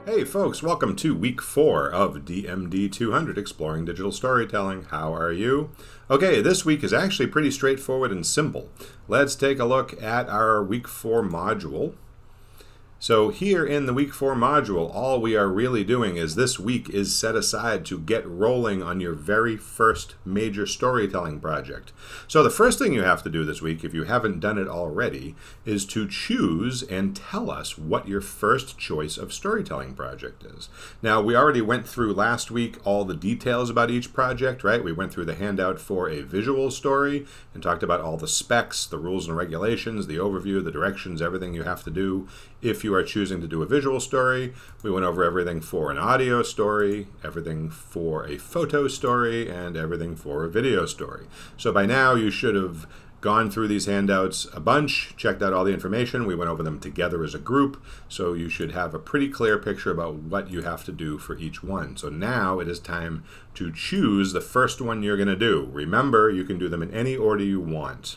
Hey folks, welcome to week 4 of DMD 200 Exploring Digital Storytelling. How are you? Okay, this week is actually pretty straightforward and simple. Let's take a look at our week 4 module. So here in the week 4 module, all we are really doing is this week is set aside to get rolling on your very first major storytelling project. So the first thing you have to do this week, if you haven't done it already, is to choose and tell us what your first choice of storytelling project is. Now, we already went through last week all the details about each project, right? We went through the handout for a visual story and talked about all the specs, the rules and regulations, the overview, the directions, everything you have to do if you are choosing to do a visual story. We went over everything for an audio story, everything for a photo story, and everything for a video story. So by now you should have gone through these handouts a bunch, checked out all the information. We went over them together as a group, so you should have a pretty clear picture about what you have to do for each one. So now it is time to choose the first one you're going to do. Remember, you can do them in any order you want.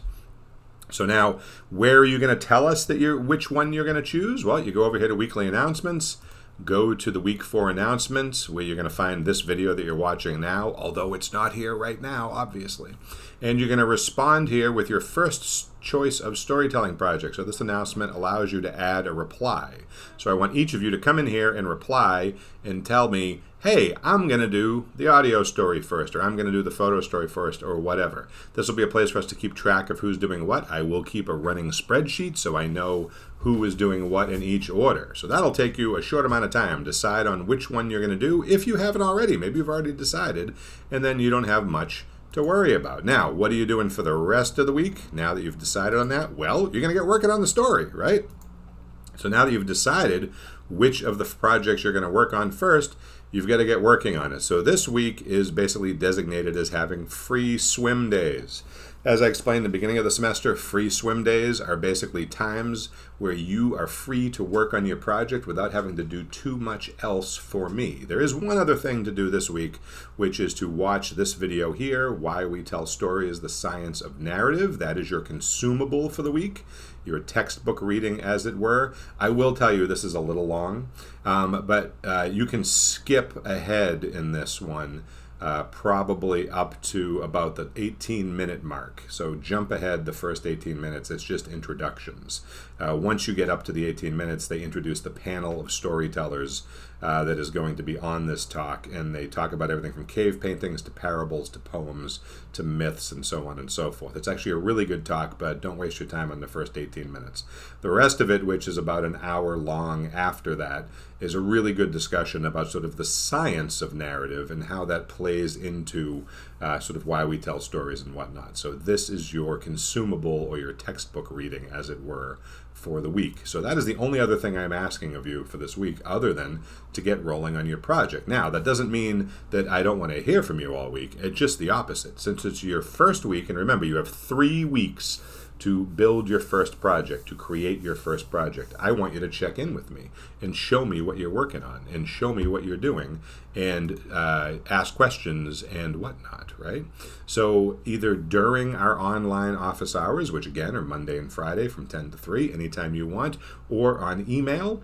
So now, where are you going to tell us that which one you're going to choose? Well, you go over here to weekly announcements, go to the week 4 announcements, where you're going to find this video that you're watching now, although it's not here right now, obviously. And you're going to respond here with your first choice of storytelling project. So this announcement allows you to add a reply. So I want each of you to come in here and reply and tell me, hey, I'm going to do the audio story first, or I'm going to do the photo story first, or whatever. This will be a place for us to keep track of who's doing what. I will keep a running spreadsheet so I know who is doing what in each order. So that'll take you a short amount of time. Decide on which one you're going to do if you haven't already. Maybe you've already decided, and then you don't have much to worry about. Now, what are you doing for the rest of the week now that you've decided on that? Well, you're going to get working on the story, right? So now that you've decided which of the projects you're going to work on first, you've got to get working on it. So this week is basically designated as having free swim days. As I explained at the beginning of the semester, free swim days are basically times where you are free to work on your project without having to do too much else for me. There is one other thing to do this week, which is to watch this video here, Why We Tell Stories, the Science of Narrative. That is your consumable for the week, your textbook reading, as it were. I will tell you this is a little long, but you can skip ahead in this one. Probably up to about the 18-minute mark. So jump ahead the first 18 minutes. It's just introductions. Once you get up to the 18 minutes, they introduce the panel of storytellers that is going to be on this talk, and they talk about everything from cave paintings to parables to poems to myths and so on and so forth. It's actually a really good talk, but don't waste your time on the first 18 minutes. The rest of it, which is about an hour long after that, is a really good discussion about sort of the science of narrative and how that plays into sort of why we tell stories and whatnot. So this is your consumable or your textbook reading, as it were, for the week. So that is the only other thing I'm asking of you for this week, other than to get rolling on your project. Now, that doesn't mean that I don't want to hear from you all week. It's just the opposite. Since it's your first week, and remember, you have 3 weeks to build your first project, to create your first project. I want you to check in with me and show me what you're working on and show me what you're doing and ask questions and whatnot, right? So either during our online office hours, which again are Monday and Friday from 10 to 3, anytime you want, or on email,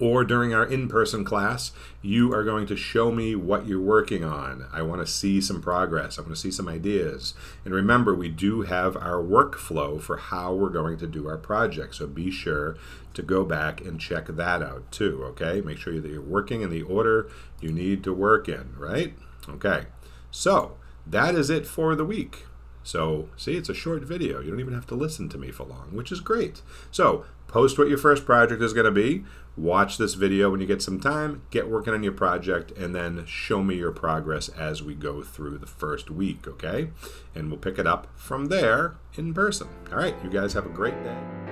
or during our in-person class, you are going to show me what you're working on. I want to see some progress. I want to see some ideas. And remember, we do have our workflow for how we're going to do our project. So be sure to go back and check that out too, okay? Make sure that you're working in the order you need to work in, right? Okay, so that is it for the week. So, see, it's a short video. You don't even have to listen to me for long, which is great. So, post what your first project is going to be. Watch this video when you get some time. Get working on your project, and then show me your progress as we go through the first week, okay? And we'll pick it up from there in person. All right, you guys have a great day.